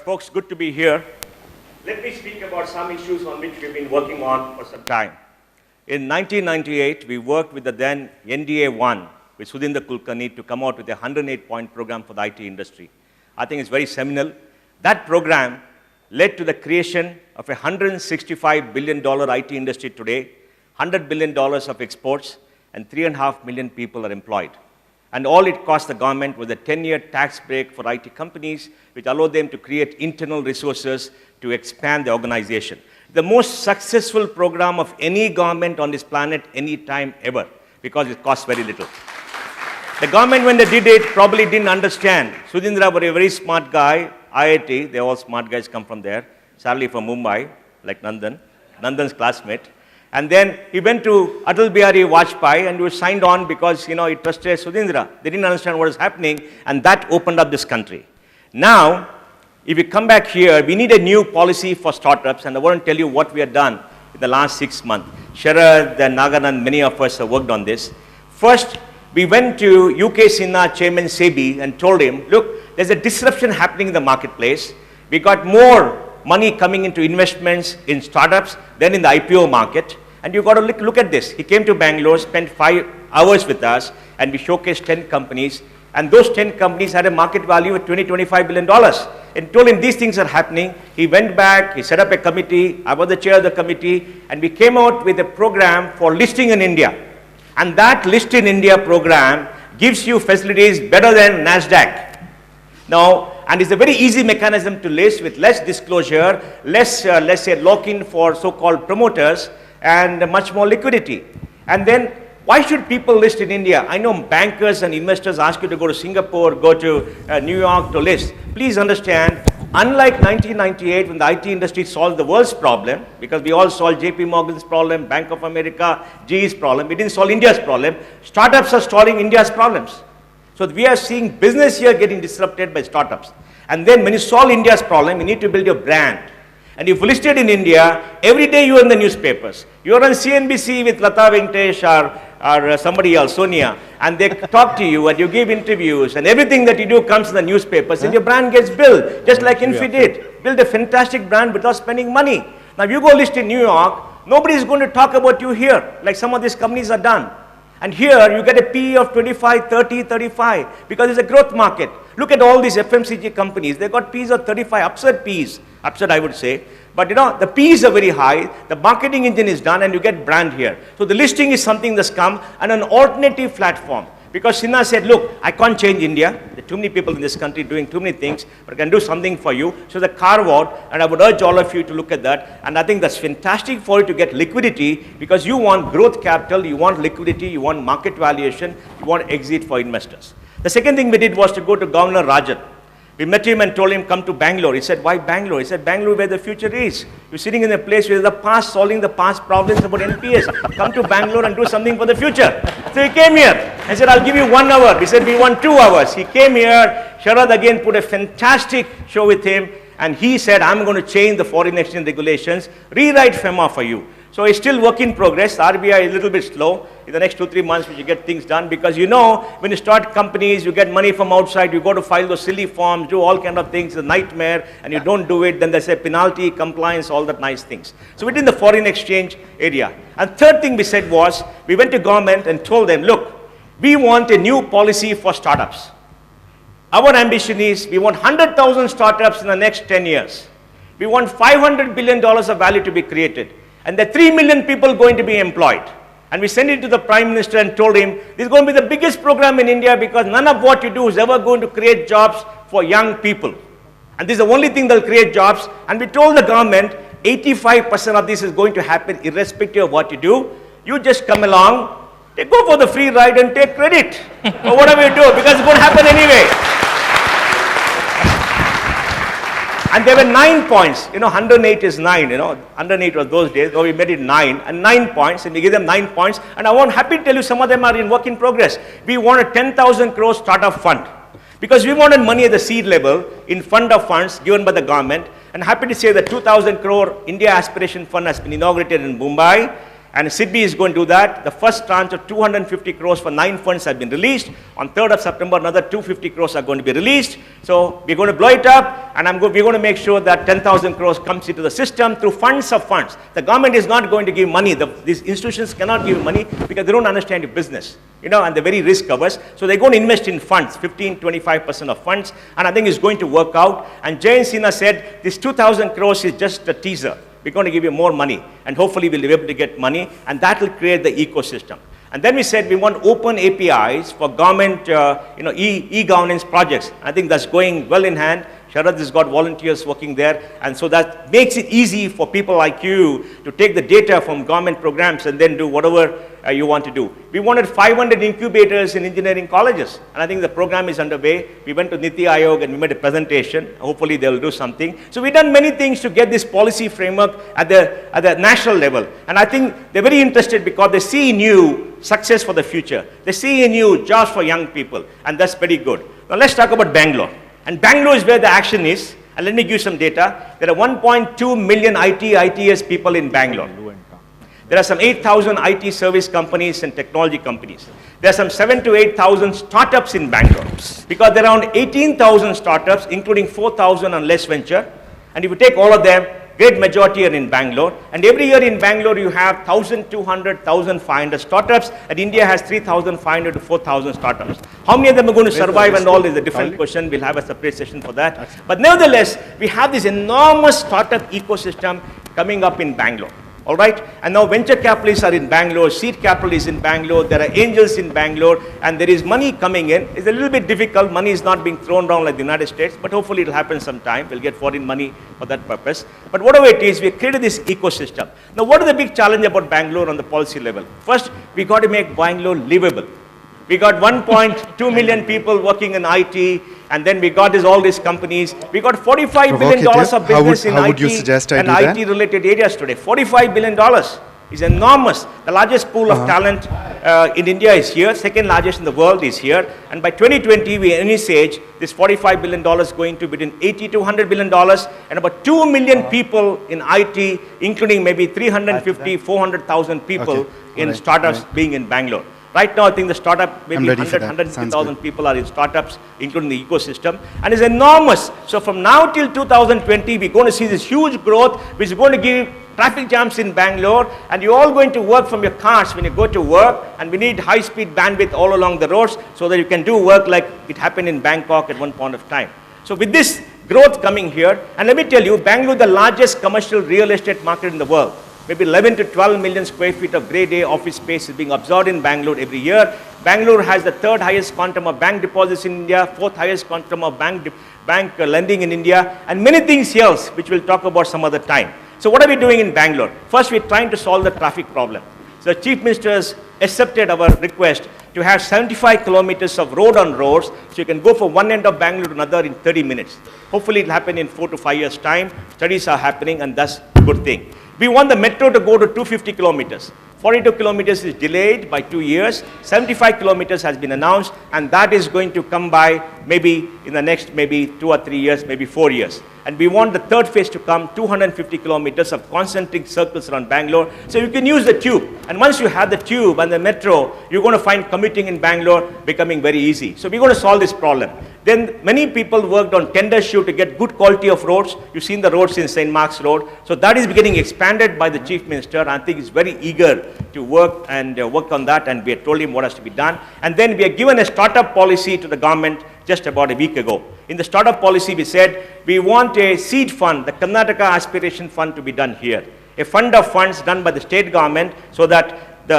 Folks, good to be here. Let me speak about some issues on which we've been working on for some time. In 1998, we worked with the then NDA-1 with Sudhindra Kulkarni to come out with a 108-point program for the IT industry. I think it's very seminal. That program led to the creation of a $165 billion IT industry today, $100 billion of exports, and 3.5 million people are employed. And all it cost the government was a 10-year tax break for IT companies, which allowed them to create internal resources to expand the organization. The most successful program of any government on this planet any time ever, because it cost very little. The government, when they did it, probably didn't understand. Sudhindra was a very smart guy, IIT, they're all smart guys come from there, sadly from Mumbai, like Nandan's classmate. And then he went to Atal Bihari Vajpayee and he was signed on because, he trusted Sudhindra. They didn't understand what was happening, and that opened up this country. Now, if you come back here, we need a new policy for startups, and I want to tell you what we have done in the last 6 months. Sharad and Naganand, many of us have worked on this. First, we went to UK Sinha chairman SEBI and told him, look, there's a disruption happening in the marketplace. We got more money coming into investments in startups than in the IPO market. And you've got to look at this. He came to Bangalore, spent 5 hours with us, and we showcased 10 companies. And those 10 companies had a market value of $20–25 billion. And told him these things are happening. He went back, he set up a committee. I was the chair of the committee. And we came out with a program for listing in India. And that List in India program gives you facilities better than NASDAQ. Now, and it's a very easy mechanism to list with less disclosure, less, let's say, lock-in for so-called promoters, and much more liquidity. And then, why should people list in India? I know bankers and investors ask you to go to Singapore, go to New York to list. Please understand, unlike 1998 when the IT industry solved the world's problem, because we all solved JP Morgan's problem, Bank of America, GE's problem, we didn't solve India's problem. Startups are solving India's problems. So we are seeing business here getting disrupted by startups. And then when you solve India's problem, you need to build your brand. And if listed in India, every day you are in the newspapers. You are on CNBC with Lata Venkatesh or somebody else, Sonia, and they talk to you and you give interviews and everything that you do comes in the newspapers and your brand gets built, just like Infi did. Build a fantastic brand without spending money. Now if you go list in New York, nobody is going to talk about you here, like some of these companies are done. And here you get a PE of 25, 30, 35 because it's a growth market. Look at all these FMCG companies. They got P's of 35, absurd P's, absurd I would say. But the P's are very high, the marketing engine is done and you get brand here. So the listing is something that's come and an alternative platform. Because Sinha said, look, I can't change India. There are too many people in this country doing too many things, but I can do something for you. So the carve out, and I would urge all of you to look at that. And I think that's fantastic for you to get liquidity because you want growth capital, you want liquidity, you want market valuation, you want exit for investors. The second thing we did was to go to Governor Rajan. We met him and told him, come to Bangalore. He said, why Bangalore? He said, Bangalore where the future is. You're sitting in a place where the past, solving the past problems about NPS. Come to Bangalore and do something for the future. So he came here. I said, I'll give you 1 hour. We said, we want 2 hours. He came here. Sharad again put a fantastic show with him. And he said, I'm going to change the foreign exchange regulations, rewrite FEMA for you. So it's still work in progress. RBI is a little bit slow. In the next 2–3 months, we should get things done because when you start companies, you get money from outside, you go to file those silly forms, do all kind of things, it's a nightmare, and you don't do it, then there's a penalty, compliance, all that nice things. So we did the foreign exchange area. And third thing we said was, we went to government and told them, look, we want a new policy for startups. Our ambition is, we want 100,000 startups in the next 10 years. We want $500 billion of value to be created. And there are 3 million people going to be employed. And we sent it to the Prime Minister and told him, this is going to be the biggest program in India because none of what you do is ever going to create jobs for young people. And this is the only thing that will create jobs. And we told the government, 85% of this is going to happen irrespective of what you do. You just come along, go for the free ride and take credit for whatever you do because it's going to happen anyway. And there were 9 points, 108 is 9, 108 was those days, so we made it 9, and 9 points, and we gave them 9 points, and I'm happy to tell you some of them are in work in progress. We wanted 10,000 crore startup fund, because we wanted money at the seed level in fund of funds given by the government, and happy to say that 2,000 crore India Aspiration Fund has been inaugurated in Mumbai, And SIDBI is going to do that. The first tranche of 250 crores for 9 funds have been released. On 3rd of September, another 250 crores are going to be released. So we're going to blow it up, and we're going to make sure that 10,000 crores comes into the system through funds of funds. The government is not going to give money. These institutions cannot give money because they don't understand the business, and they're very risk averse. So they're going to invest in funds, 15-25% of funds, and I think it's going to work out. And Jay Sinha said, this 2,000 crores is just a teaser. We're going to give you more money, and hopefully we'll be able to get money, and that will create the ecosystem. And then we said we want open APIs for government, e-governance projects. I think that's going well in hand. Sharad has got volunteers working there, and so that makes it easy for people like you to take the data from government programs and then do whatever you want to do. We wanted 500 incubators in engineering colleges, and I think the program is underway. We went to Niti Aayog and we made a presentation. Hopefully they'll do something. So we've done many things to get this policy framework at the national level, and I think they're very interested because they see in you success for the future. They see in you jobs for young people, and that's pretty good. Now let's talk about Bangalore. And Bangalore is where the action is. And let me give you some data. There are 1.2 million ITS people in Bangalore. There are some 8,000 IT service companies and technology companies. There are some 7,000 to 8,000 startups in Bangalore. Because there are around 18,000 startups, including 4,000 on less venture. And if you take all of them, great majority are in Bangalore. And every year in Bangalore, you have 1,200, 1,500 startups. And India has 3,500 to 4,000 startups. How many of them are going to survive and all is a different question. We'll have a separate session for that. But nevertheless, we have this enormous startup ecosystem coming up in Bangalore. All right? And now venture capitalists are in Bangalore, seed capital is in Bangalore, there are angels in Bangalore, and there is money coming in. It's a little bit difficult. Money is not being thrown around like the United States, but hopefully it'll happen sometime. We'll get foreign money for that purpose. But whatever it is, we created this ecosystem. Now, what is the big challenge about Bangalore on the policy level? First, we got to make Bangalore livable. We got 1.2 million people working in IT, and then we got all these companies. We got $45 billion of business in IT and IT-related areas today. $45 billion is enormous. The largest pool of talent in India is here. Second largest in the world is here. And by 2020, we envisage this $45 billion going to between $80 to $100 billion, and about 2 million people in IT, including maybe 350, 400,000 people in startups being in Bangalore. Right now, I think the startup, maybe 150,000 people are in startups, including the ecosystem, and it's enormous. So from now till 2020, we're going to see this huge growth, which is going to give traffic jams in Bangalore, and you're all going to work from your cars when you go to work, and we need high-speed bandwidth all along the roads so that you can do work like it happened in Bangkok at one point of time. So with this growth coming here, and let me tell you, Bangalore is the largest commercial real estate market in the world. Maybe 11 to 12 million square feet of grade A office space is being absorbed in Bangalore every year. Bangalore has the 3rd highest quantum of bank deposits in India, 4th highest quantum of bank lending in India, and many things else, which we'll talk about some other time. So what are we doing in Bangalore? First, we're trying to solve the traffic problem. So the Chief Minister has accepted our request to have 75 kilometers of road on roads, so you can go from one end of Bangalore to another in 30 minutes. Hopefully it'll happen in 4 to 5 years' time. Studies are happening, and that's a good thing. We want the metro to go to 250 kilometers. 42 kilometers is delayed by 2 years. 75 kilometers has been announced, and that is going to come by maybe in the next maybe 2 or 3 years, maybe 4 years. And we want the third phase to come, 250 kilometers of concentric circles around Bangalore, so you can use the tube. And once you have the tube and the metro, you're going to find commuting in Bangalore becoming very easy. So we're going to solve this problem. Then many people worked on tender shoot to get good quality of roads. You've seen the roads in St. Mark's Road. So that is getting expanded by the Chief Minister. I think he's very eager to work on that, and we have told him what has to be done. And then we have given a startup policy to the government just about a week ago. In the startup policy, we said we want a seed fund, the Karnataka Aspiration Fund, to be done here. A fund of funds done by the state government so that the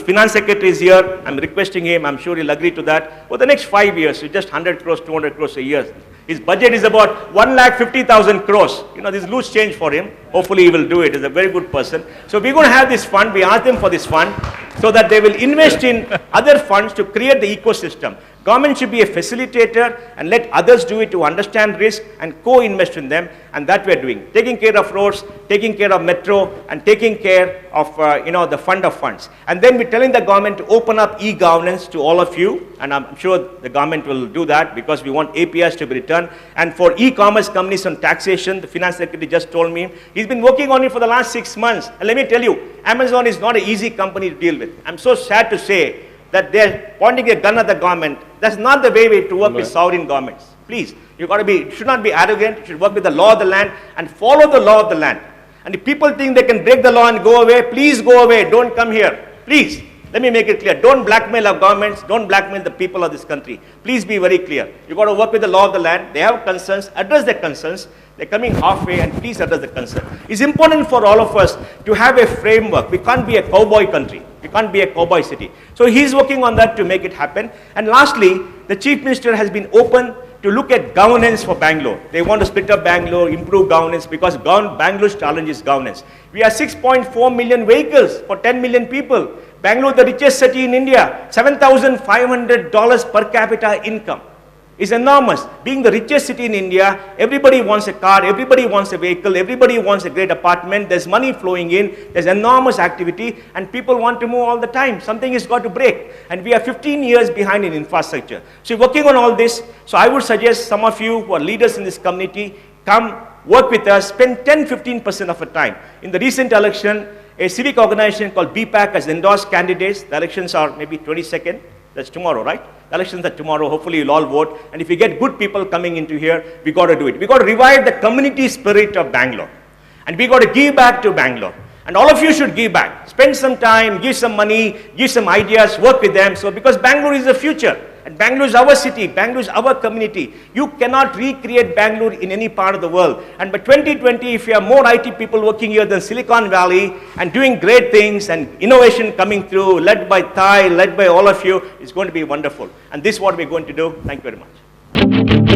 Finance Secretary is here. I'm requesting him. I'm sure he'll agree to that. For the next 5 years, it's just 100 crores, 200 crores a year. His budget is about 1,50,000 crores. This is loose change for him. Hopefully he will do it. He's a very good person. So we're going to have this fund. We asked them for this fund so that they will invest in other funds to create the ecosystem. Government should be a facilitator and let others do it to understand risk and co-invest in them, and that we're doing. Taking care of roads, taking care of metro, and taking care of the fund of funds. And then we're telling the government to open up e-governance to all of you, and I'm sure the government will do that because we want APIs to be returned. And for e-commerce companies on taxation, the Finance Secretary just told me he's He's been working on it for the last 6 months. And let me tell you, Amazon is not an easy company to deal with. I'm so sad to say that they're pointing a gun at the government. That's not the way to work with sovereign governments. Please, you should not be arrogant. You should work with the law of the land and follow the law of the land. And if people think they can break the law and go away, please go away. Don't come here. Please. Let me make it clear. Don't blackmail our governments. Don't blackmail the people of this country. Please be very clear. You've got to work with the law of the land. They have concerns. Address their concerns. They're coming halfway, and please address the concern. It's important for all of us to have a framework. We can't be a cowboy country. We can't be a cowboy city. So he's working on that to make it happen. And lastly, the Chief Minister has been open to look at governance for Bangalore. They want to split up Bangalore, improve governance, because Bangalore's challenge is governance. We have 6.4 million vehicles for 10 million people. Bangalore, the richest city in India, $7,500 per capita income. Is enormous. Being the richest city in India, everybody wants a car, everybody wants a vehicle, everybody wants a great apartment, there's money flowing in, there's enormous activity, and people want to move all the time. Something has got to break. And we are 15 years behind in infrastructure. So working on all this, so I would suggest some of you who are leaders in this community, come work with us, spend 10-15% of your time. In the recent election, a civic organization called BPAC has endorsed candidates. The elections are maybe 22nd. That's tomorrow, right? The elections are tomorrow. Hopefully you'll all vote. And if we get good people coming into here, we got to do it. We got to revive the community spirit of Bangalore. And we got to give back to Bangalore. And all of you should give back. Spend some time, give some money, give some ideas, work with them. So because Bangalore is the future. And Bangalore is our city. Bangalore is our community. You cannot recreate Bangalore in any part of the world. And by 2020, if you have more IT people working here than Silicon Valley and doing great things and innovation coming through, led by TiE, led by all of you, it's going to be wonderful. And this is what we're going to do. Thank you very much.